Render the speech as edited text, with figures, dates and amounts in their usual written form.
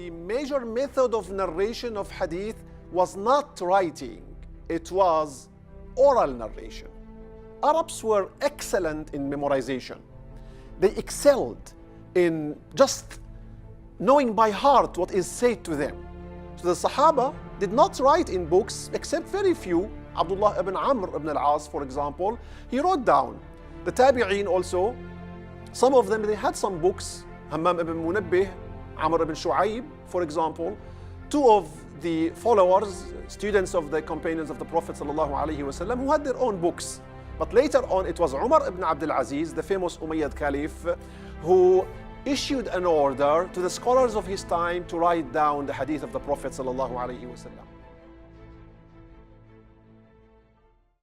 the major method of narration of hadith was not writing, it was oral narration. Arabs were excellent in memorization. They excelled in just knowing by heart what is said to them. So the Sahaba did not write in books except very few. Abdullah ibn Amr ibn al-As, for example, he wrote down. The Tabi'een also, some of them, they had some books. Hammam ibn Munabbih, Amr ibn Shu'ayb, for example, two of the followers, students of the companions of the Prophet ﷺ, who had their own books. But later on, it was Umar ibn Abdul Aziz, the famous Umayyad Caliph, who issued an order to the scholars of his time to write down the hadith of the Prophet ﷺ.